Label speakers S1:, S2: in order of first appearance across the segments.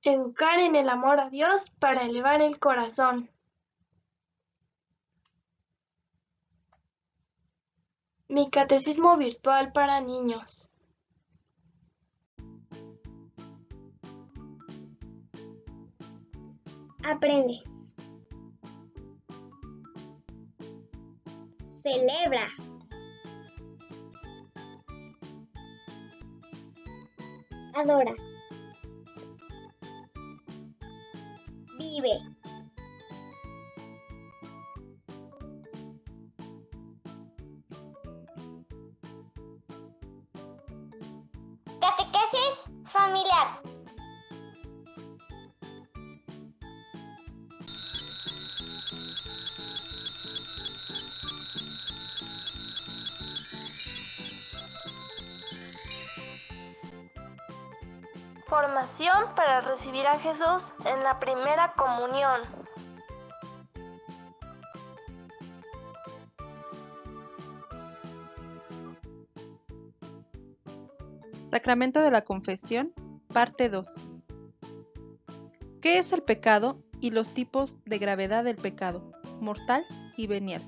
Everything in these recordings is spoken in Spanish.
S1: Educar en el amor a Dios para elevar el corazón. Mi catecismo virtual para niños.
S2: Aprende. Celebra. Adora. Vive. Catequesis familiar.
S1: Formación para recibir a Jesús en la primera comunión.
S3: Sacramento de la Confesión, parte 2. ¿Qué es el pecado y los tipos de gravedad del pecado, mortal y venial?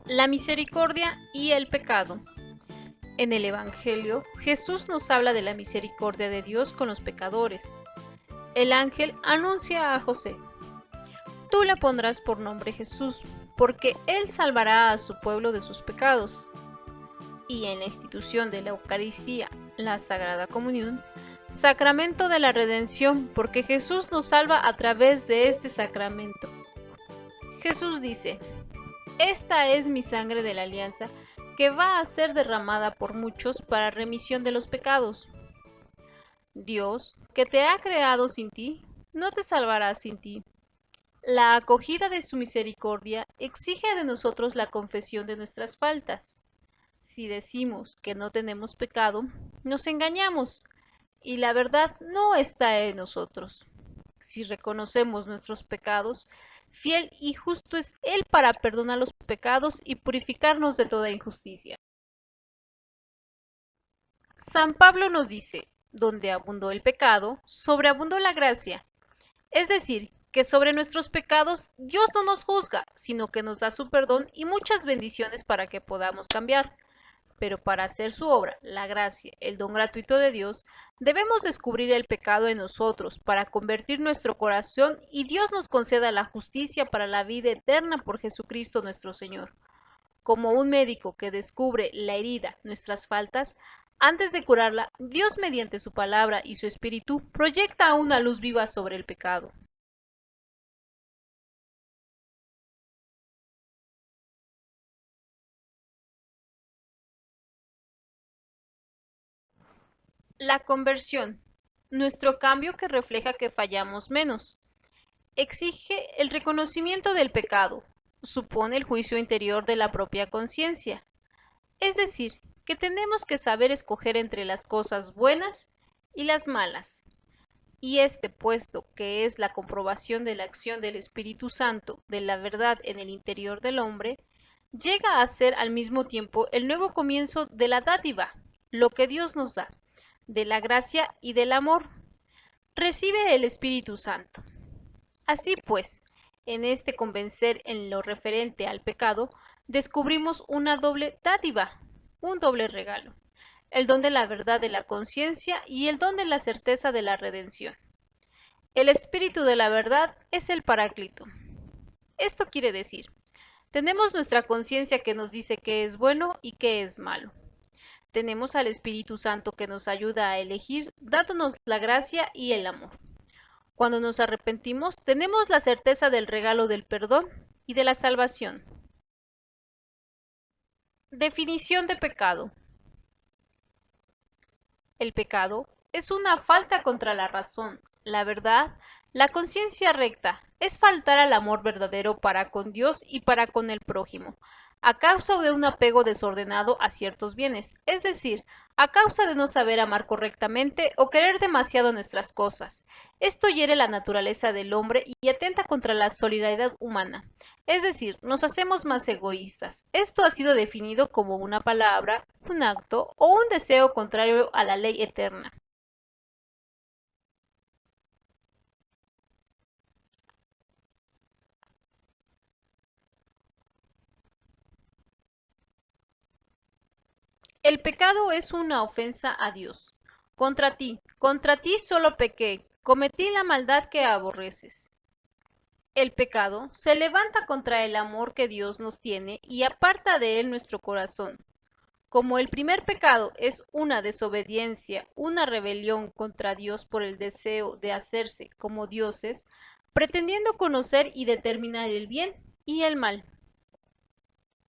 S4: La misericordia y el pecado. En el Evangelio, Jesús nos habla de la misericordia de Dios con los pecadores. El ángel anuncia a José: tú le pondrás por nombre Jesús, porque él salvará a su pueblo de sus pecados. Y en la institución de la Eucaristía, la Sagrada Comunión, sacramento de la redención, porque Jesús nos salva a través de este sacramento. Jesús dice: esta es mi sangre de la alianza, que va a ser derramada por muchos para remisión de los pecados. Dios, que te ha creado sin ti, no te salvará sin ti. La acogida de su misericordia exige de nosotros la confesión de nuestras faltas. Si decimos que no tenemos pecado, nos engañamos, y la verdad no está en nosotros. Si reconocemos nuestros pecados, fiel y justo es Él para perdonar los pecados y purificarnos de toda injusticia. San Pablo nos dice: donde abundó el pecado, sobreabundó la gracia. Es decir, que sobre nuestros pecados Dios no nos juzga, sino que nos da su perdón y muchas bendiciones para que podamos cambiar. Pero para hacer su obra, la gracia, el don gratuito de Dios, debemos descubrir el pecado en nosotros para convertir nuestro corazón y Dios nos conceda la justicia para la vida eterna por Jesucristo nuestro Señor. Como un médico que descubre la herida, nuestras faltas, antes de curarla, Dios mediante su palabra y su espíritu proyecta una luz viva sobre el pecado. La conversión, nuestro cambio que refleja que fallamos menos, exige el reconocimiento del pecado, supone el juicio interior de la propia conciencia, es decir, que tenemos que saber escoger entre las cosas buenas y las malas. Y este puesto que es la comprobación de la acción del Espíritu Santo de la verdad en el interior del hombre, llega a ser al mismo tiempo el nuevo comienzo de la dádiva, lo que Dios nos da, de la gracia y del amor. Recibe el Espíritu Santo. Así pues, en este convencer en lo referente al pecado, descubrimos una doble dádiva, un doble regalo, el don de la verdad de la conciencia y el don de la certeza de la redención. El Espíritu de la verdad es el Paráclito. Esto quiere decir, tenemos nuestra conciencia que nos dice qué es bueno y qué es malo. Tenemos al Espíritu Santo que nos ayuda a elegir, dándonos la gracia y el amor. Cuando nos arrepentimos, tenemos la certeza del regalo del perdón y de la salvación. Definición de pecado. El pecado es una falta contra la razón, la verdad, la conciencia recta, es faltar al amor verdadero para con Dios y para con el prójimo, a causa de un apego desordenado a ciertos bienes, es decir, a causa de no saber amar correctamente o querer demasiado nuestras cosas. Esto hiere la naturaleza del hombre y atenta contra la solidaridad humana, es decir, nos hacemos más egoístas. Esto ha sido definido como una palabra un acto o un deseo contrario a la ley eterna. El pecado es una ofensa a Dios. Contra ti solo pequé, cometí la maldad que aborreces. El pecado se levanta contra el amor que Dios nos tiene y aparta de él nuestro corazón. Como el primer pecado es una desobediencia, una rebelión contra Dios por el deseo de hacerse como dioses, pretendiendo conocer y determinar el bien y el mal.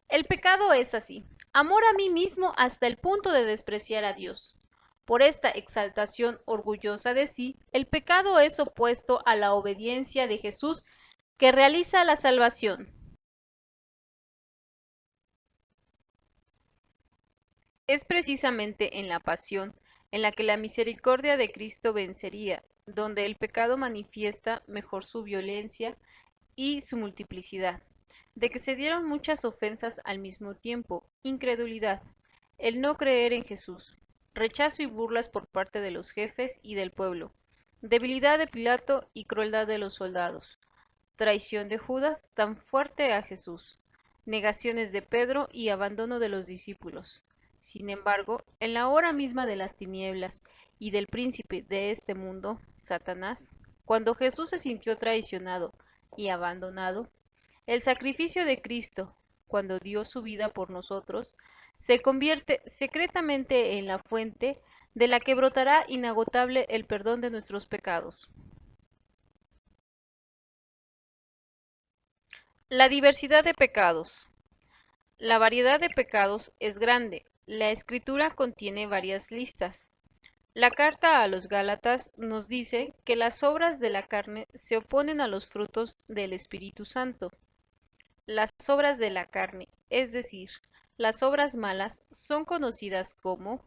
S4: El pecado es así, amor a mí mismo hasta el punto de despreciar a Dios. Por esta exaltación orgullosa de sí, el pecado es opuesto a la obediencia de Jesús que realiza la salvación. Es precisamente en la pasión en la que la misericordia de Cristo vencería, donde el pecado manifiesta mejor su violencia y su multiplicidad, de que se dieron muchas ofensas al mismo tiempo, incredulidad, el no creer en Jesús, rechazo y burlas por parte de los jefes y del pueblo, debilidad de Pilato y crueldad de los soldados, traición de Judas tan fuerte a Jesús, negaciones de Pedro y abandono de los discípulos. Sin embargo, en la hora misma de las tinieblas y del príncipe de este mundo, Satanás, cuando Jesús se sintió traicionado y abandonado, el sacrificio de Cristo, cuando dio su vida por nosotros, se convierte secretamente en la fuente de la que brotará inagotable el perdón de nuestros pecados. La diversidad de pecados. La variedad de pecados es grande. La Escritura contiene varias listas. La carta a los Gálatas nos dice que las obras de la carne se oponen a los frutos del Espíritu Santo. Las obras de la carne, es decir, las obras malas, son conocidas como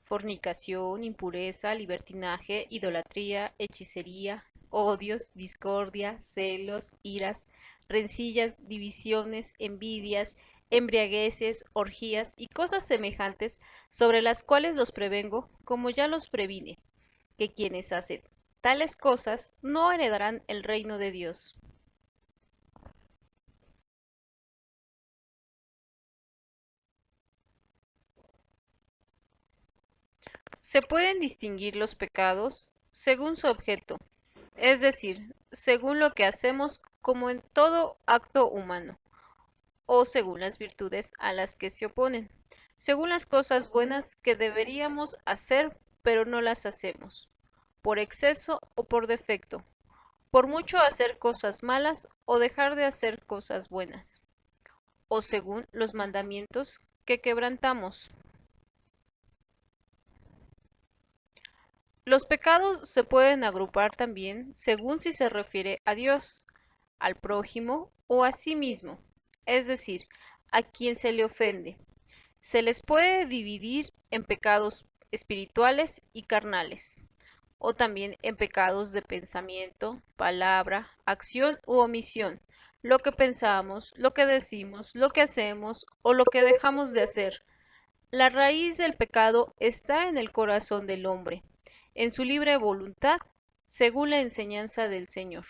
S4: fornicación, impureza, libertinaje, idolatría, hechicería, odios, discordia, celos, iras, rencillas, divisiones, envidias, embriagueces, orgías y cosas semejantes, sobre las cuales los prevengo, como ya los previne, que quienes hacen tales cosas no heredarán el reino de Dios. Se pueden distinguir los pecados según su objeto, es decir, según lo que hacemos como en todo acto humano, o según las virtudes a las que se oponen, según las cosas buenas que deberíamos hacer pero no las hacemos, por exceso o por defecto, por mucho hacer cosas malas o dejar de hacer cosas buenas, o según los mandamientos que quebrantamos. Los pecados se pueden agrupar también según si se refiere a Dios, al prójimo o a sí mismo, es decir, a quien se le ofende. Se les puede dividir en pecados espirituales y carnales, o también en pecados de pensamiento, palabra, acción u omisión, lo que pensamos, lo que decimos, lo que hacemos o lo que dejamos de hacer. La raíz del pecado está en el corazón del hombre, en su libre voluntad, según la enseñanza del Señor.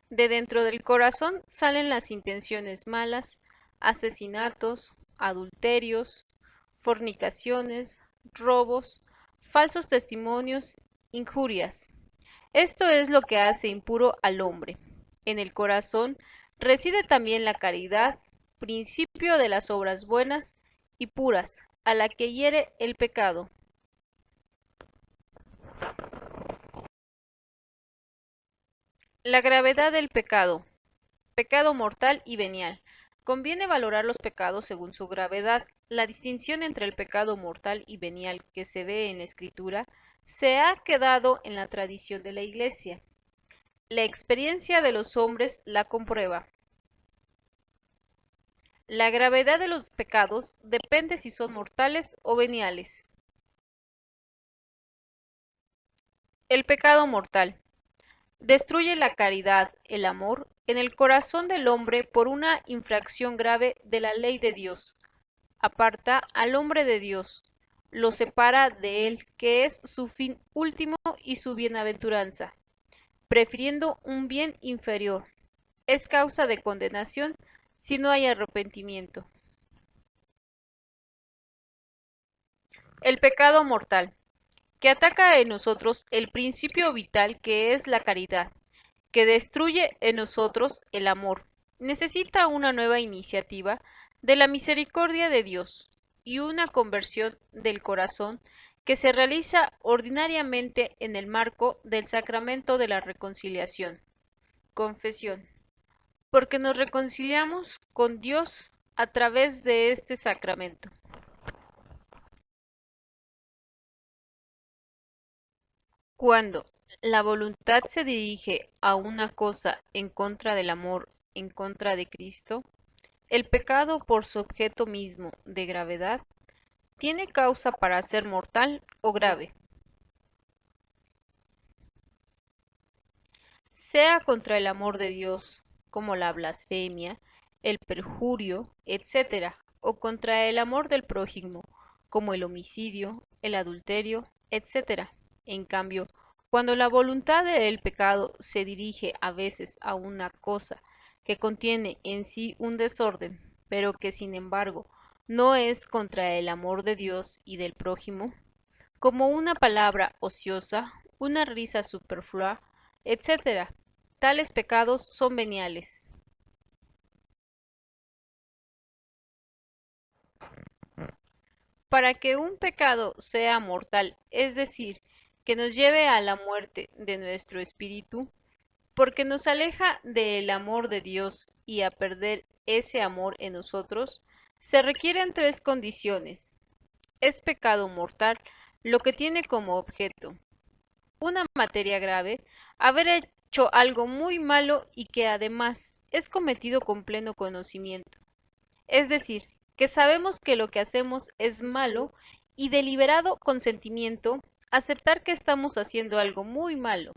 S4: De dentro del corazón salen las intenciones malas, asesinatos, adulterios, fornicaciones, robos, falsos testimonios, injurias. Esto es lo que hace impuro al hombre. En el corazón reside también la caridad, principio de las obras buenas y puras, a la que hiere el pecado. La gravedad del pecado. Pecado mortal y venial. Conviene valorar los pecados según su gravedad. La distinción entre el pecado mortal y venial que se ve en la Escritura se ha quedado en la tradición de la Iglesia. La experiencia de los hombres la comprueba. La gravedad de los pecados depende si son mortales o veniales. El pecado mortal. Destruye la caridad, el amor, en el corazón del hombre por una infracción grave de la ley de Dios. Aparta al hombre de Dios, lo separa de él, que es su fin último y su bienaventuranza, prefiriendo un bien inferior. Es causa de condenación si no hay arrepentimiento. El pecado mortal, que ataca en nosotros el principio vital que es la caridad, que destruye en nosotros el amor, necesita una nueva iniciativa de la misericordia de Dios y una conversión del corazón que se realiza ordinariamente en el marco del sacramento de la reconciliación. Confesión. Porque nos reconciliamos con Dios a través de este sacramento. Cuando la voluntad se dirige a una cosa en contra del amor, en contra de Cristo, el pecado por su objeto mismo de gravedad tiene causa para ser mortal o grave. Sea contra el amor de Dios, como la blasfemia, el perjurio, etc., o contra el amor del prójimo, como el homicidio, el adulterio, etc. En cambio, cuando la voluntad del pecado se dirige a veces a una cosa que contiene en sí un desorden, pero que sin embargo no es contra el amor de Dios y del prójimo, como una palabra ociosa, una risa superflua, etc. Tales pecados son veniales. Para que un pecado sea mortal, es decir, que nos lleve a la muerte de nuestro espíritu, porque nos aleja del amor de Dios y a perder ese amor en nosotros, se requieren tres condiciones. Es pecado mortal lo que tiene como objeto una materia grave, haber hecho algo muy malo y que además es cometido con pleno conocimiento. Es decir, que sabemos que lo que hacemos es malo y deliberado consentimiento aceptar que estamos haciendo algo muy malo.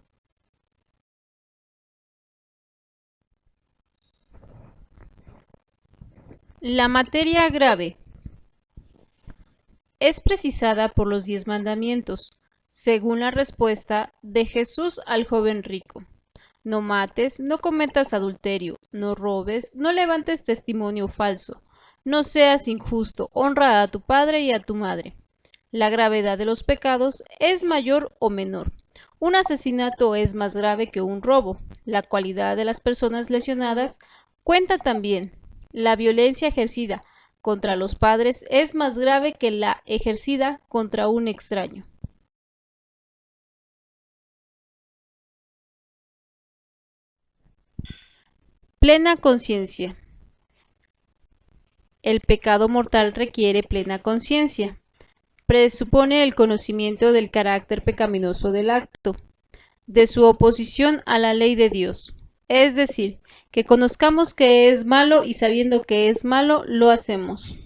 S4: La materia grave es precisada por los 10 mandamientos, según la respuesta de Jesús al joven rico. No mates, no cometas adulterio, no robes, no levantes testimonio falso, no seas injusto, honra a tu padre y a tu madre. La gravedad de los pecados es mayor o menor. Un asesinato es más grave que un robo. La cualidad de las personas lesionadas cuenta también. La violencia ejercida contra los padres es más grave que la ejercida contra un extraño. Plena conciencia. El pecado mortal requiere plena conciencia. Presupone el conocimiento del carácter pecaminoso del acto, de su oposición a la ley de Dios. Es decir, que conozcamos que es malo y sabiendo que es malo, lo hacemos.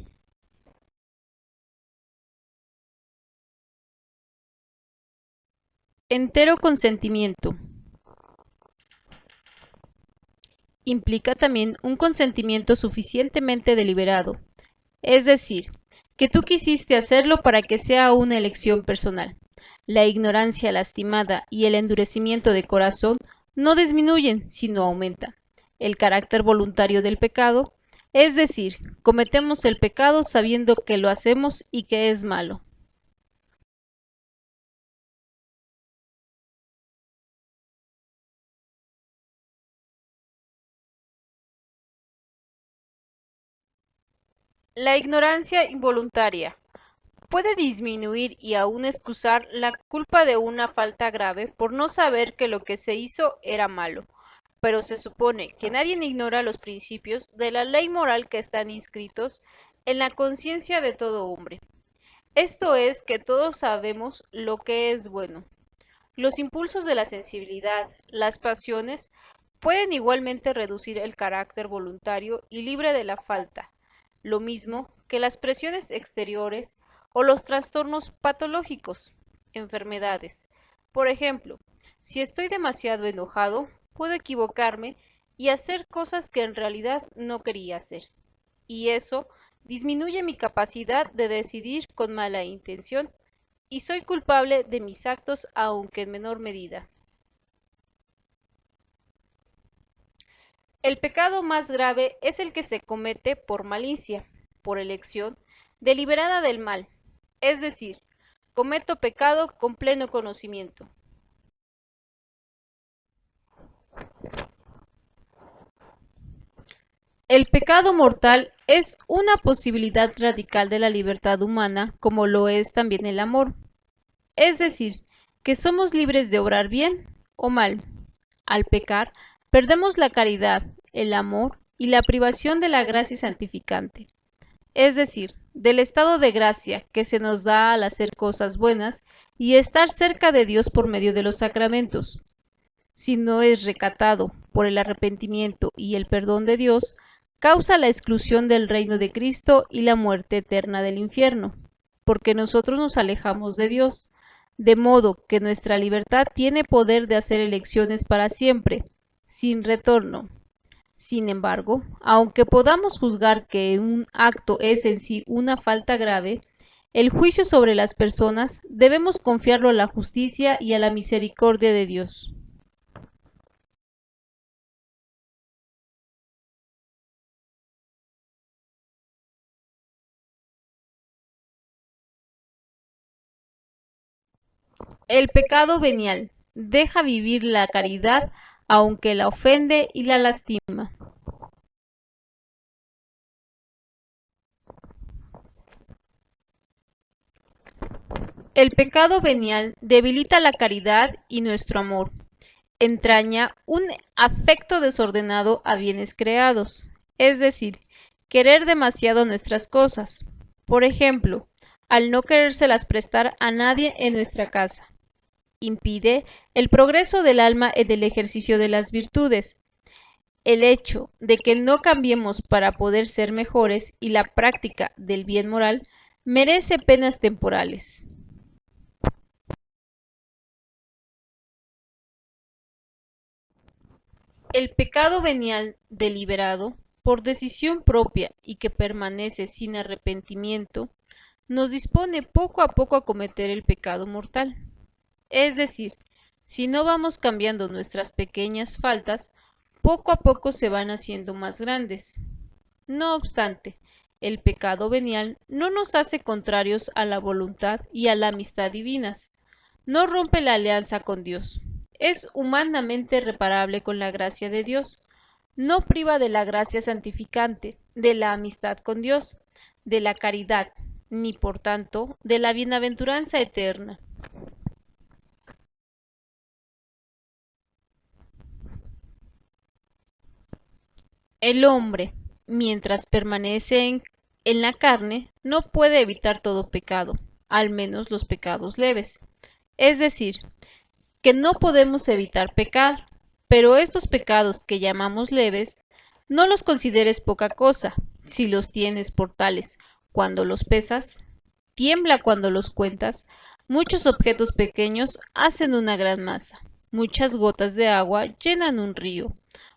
S4: Entero consentimiento. Implica también un consentimiento suficientemente deliberado, es decir, que tú quisiste hacerlo para que sea una elección personal. La ignorancia lastimada y el endurecimiento de corazón no disminuyen, sino aumentan el carácter voluntario del pecado, es decir, cometemos el pecado sabiendo que lo hacemos y que es malo. La ignorancia involuntaria puede disminuir y aún excusar la culpa de una falta grave por no saber que lo que se hizo era malo, pero se supone que nadie ignora los principios de la ley moral que están inscritos en la conciencia de todo hombre. Esto es que todos sabemos lo que es bueno. Los impulsos de la sensibilidad, las pasiones, pueden igualmente reducir el carácter voluntario y libre de la falta, lo mismo que las presiones exteriores o los trastornos patológicos, enfermedades. Por ejemplo, Si estoy demasiado enojado, puedo equivocarme y hacer cosas que en realidad no quería hacer. Y eso disminuye mi capacidad de decidir con mala intención y soy culpable de mis actos aunque en menor medida. El pecado más grave es el que se comete por malicia, por elección deliberada del mal, es decir, cometo pecado con pleno conocimiento. El pecado mortal es una posibilidad radical de la libertad humana, como lo es también el amor. Es decir, que somos libres de obrar bien o mal. Al pecar, perdemos la caridad, el amor y la privación de la gracia santificante, es decir, del estado de gracia que se nos da al hacer cosas buenas y estar cerca de Dios por medio de los sacramentos. Si no es recatado por el arrepentimiento y el perdón de Dios, causa la exclusión del reino de Cristo y la muerte eterna del infierno, porque nosotros nos alejamos de Dios, de modo que nuestra libertad tiene poder de hacer elecciones para siempre, sin retorno. Sin embargo, aunque podamos juzgar que un acto es en sí una falta grave, el juicio sobre las personas debemos confiarlo a la justicia y a la misericordia de Dios. El pecado venial deja vivir la caridad aunque la ofende y la lastima. El pecado venial debilita la caridad y nuestro amor. Entraña un afecto desordenado a bienes creados, es decir, querer demasiado nuestras cosas. Por ejemplo, al no querérselas prestar a nadie en nuestra casa. Impide el progreso del alma en el ejercicio de las virtudes. El hecho de que no cambiemos para poder ser mejores y la práctica del bien moral merece penas temporales. El pecado venial deliberado, por decisión propia y que permanece sin arrepentimiento, nos dispone poco a poco a cometer el pecado mortal. Es decir, si no vamos cambiando nuestras pequeñas faltas, poco a poco se van haciendo más grandes. No obstante, el pecado venial no nos hace contrarios a la voluntad y a la amistad divinas, no rompe la alianza con Dios, es humanamente reparable con la gracia de Dios, no priva de la gracia santificante, de la amistad con Dios, de la caridad, ni por tanto de la bienaventuranza eterna. El hombre, mientras permanece en la carne, no puede evitar todo pecado, al menos los pecados leves. Es decir, que no podemos evitar pecar, pero estos pecados que llamamos leves, no los consideres poca cosa, si los tienes por tales cuando los pesas, tiembla cuando los cuentas, muchos objetos pequeños hacen una gran masa, muchas gotas de agua llenan un río,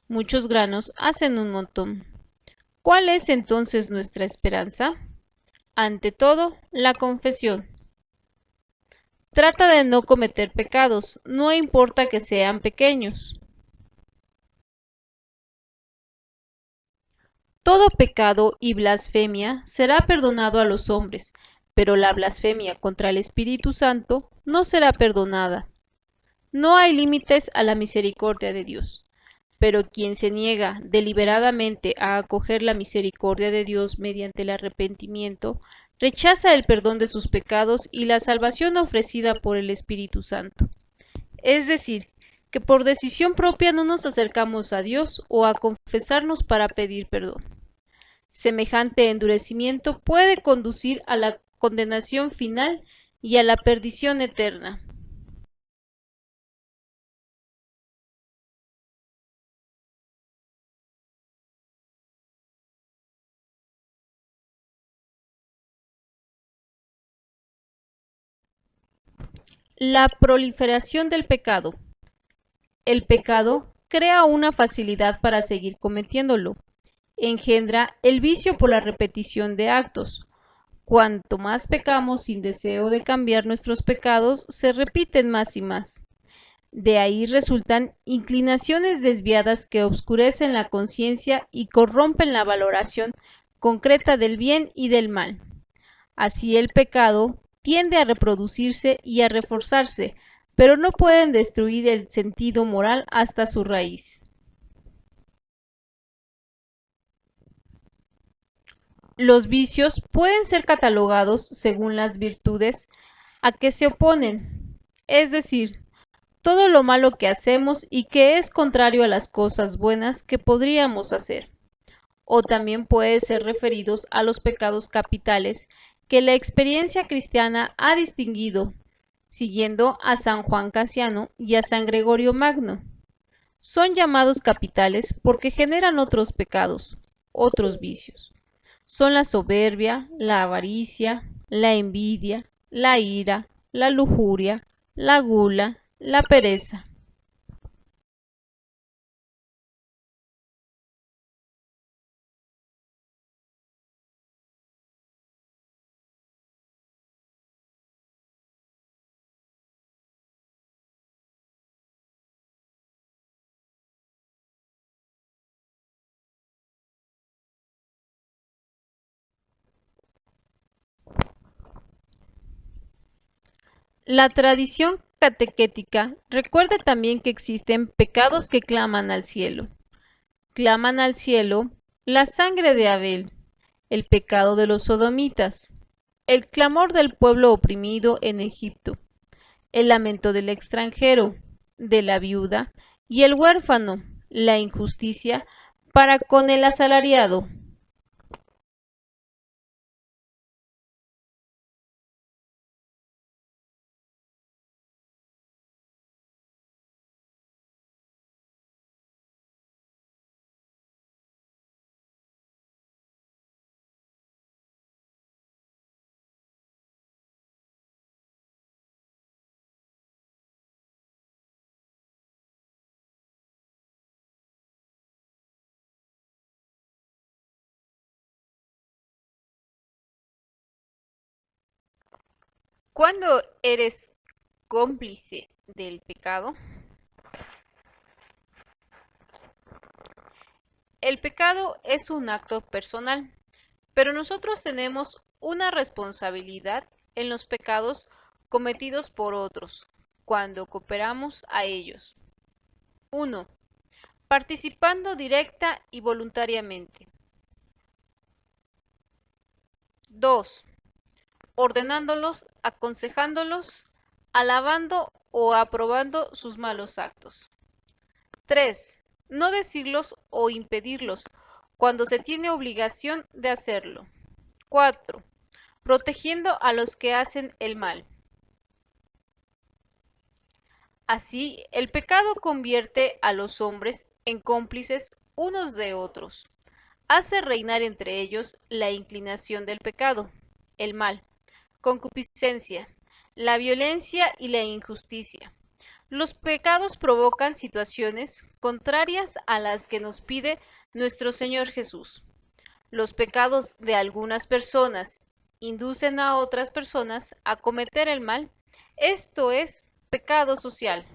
S4: muchos granos hacen un montón. ¿Cuál es entonces nuestra esperanza? Ante todo, la confesión. Trata de no cometer pecados, no importa que sean pequeños. Todo pecado y blasfemia será perdonado a los hombres, pero la blasfemia contra el Espíritu Santo no será perdonada. No hay límites a la misericordia de Dios, pero quien se niega deliberadamente a acoger la misericordia de Dios mediante el arrepentimiento, rechaza el perdón de sus pecados y la salvación ofrecida por el Espíritu Santo. Es decir, que por decisión propia no nos acercamos a Dios o a confesarnos para pedir perdón. Semejante endurecimiento puede conducir a la condenación final y a la perdición eterna. La proliferación del pecado. el pecado crea una facilidad para seguir cometiéndolo. Engendra el vicio por la repetición de actos. Cuanto más pecamos sin deseo de cambiar nuestros pecados, se repiten más y más. De ahí resultan inclinaciones desviadas que obscurecen la conciencia y corrompen la valoración concreta del bien y del mal. Así el pecado tiende a reproducirse y a reforzarse, pero no pueden destruir el sentido moral hasta su raíz. Los vicios pueden ser catalogados según las virtudes a que se oponen, es decir, todo lo malo que hacemos y que es contrario a las cosas buenas que podríamos hacer. O también puede ser referidos a los pecados capitales que la experiencia cristiana ha distinguido, siguiendo a San Juan Casiano y a San Gregorio Magno. Son llamados capitales porque generan otros pecados, otros vicios. Son la soberbia, la avaricia, la envidia, la ira, la lujuria, la gula, la pereza. La tradición catequética recuerda también que existen pecados que claman al cielo. Claman al cielo la sangre de Abel, el pecado de los sodomitas, el clamor del pueblo oprimido en Egipto, el lamento del extranjero, de la viuda y el huérfano, la injusticia para con el asalariado. ¿Cuándo eres cómplice del pecado? El pecado es un acto personal, pero nosotros tenemos una responsabilidad en los pecados cometidos por otros, cuando cooperamos a ellos. 1. Participando directa y voluntariamente. 2. Ordenándolos, aconsejándolos, alabando o aprobando sus malos actos. 3. No decirlos o impedirlos cuando se tiene obligación de hacerlo. 4. Protegiendo a los que hacen el mal. Así, el pecado convierte a los hombres en cómplices unos de otros. Hace reinar entre ellos la inclinación del pecado, el mal, concupiscencia, la violencia y la injusticia. Los pecados provocan situaciones contrarias a las que nos pide nuestro Señor Jesús. Los pecados de algunas personas inducen a otras personas a cometer el mal. Esto es pecado social.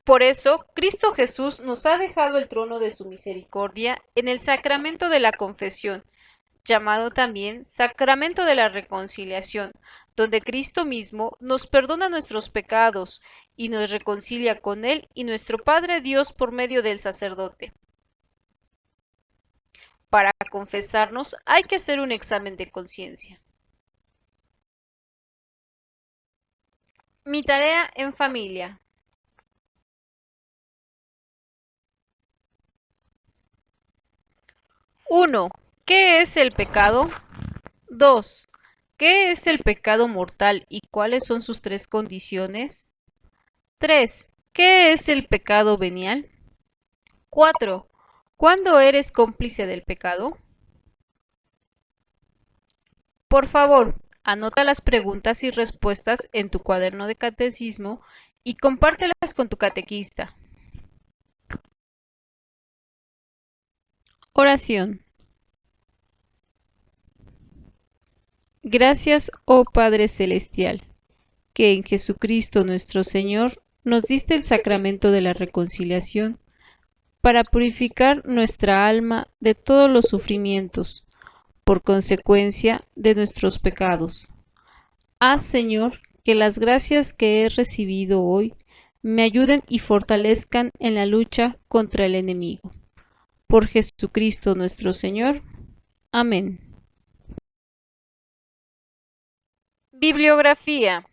S4: Por eso, Cristo Jesús nos ha dejado el trono de su misericordia en el sacramento de la confesión, llamado también sacramento de la reconciliación, donde Cristo mismo nos perdona nuestros pecados y nos reconcilia con Él y nuestro Padre Dios por medio del sacerdote. Para confesarnos hay que hacer un examen de conciencia. Mi tarea en familia. 1. ¿Qué es el pecado? 2. ¿Qué es el pecado mortal y cuáles son sus 3 condiciones? 3. ¿Qué es el pecado venial? 4. ¿Cuándo eres cómplice del pecado? Por favor, Anota las preguntas y respuestas en tu cuaderno de catecismo y compártelas con tu catequista. Oración. Gracias, oh Padre Celestial, que en Jesucristo nuestro Señor nos diste el sacramento de la reconciliación para purificar nuestra alma de todos los sufrimientos, por consecuencia de nuestros pecados. Haz, Señor, que las gracias que he recibido hoy me ayuden y fortalezcan en la lucha contra el enemigo. Por Jesucristo nuestro Señor. Amén. Bibliografía.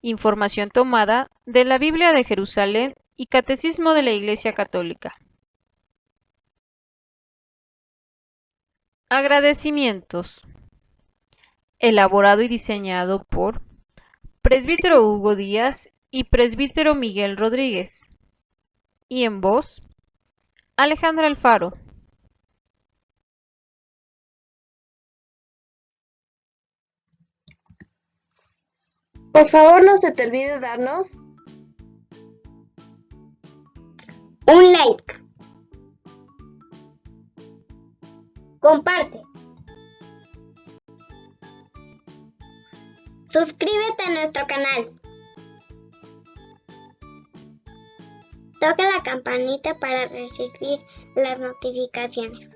S4: Información tomada de la Biblia de Jerusalén y Catecismo de la Iglesia Católica. Agradecimientos. Elaborado y diseñado por Presbítero Hugo Díaz y Presbítero Miguel Rodríguez. Y en voz, Alejandra Alfaro.
S1: Por favor, no se te olvide darnos
S2: Un like. Comparte. Suscríbete a nuestro canal. Toca la campanita para recibir las notificaciones.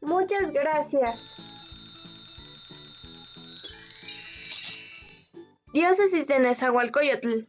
S1: Muchas gracias. Diócesis de Nezahualcóyotl.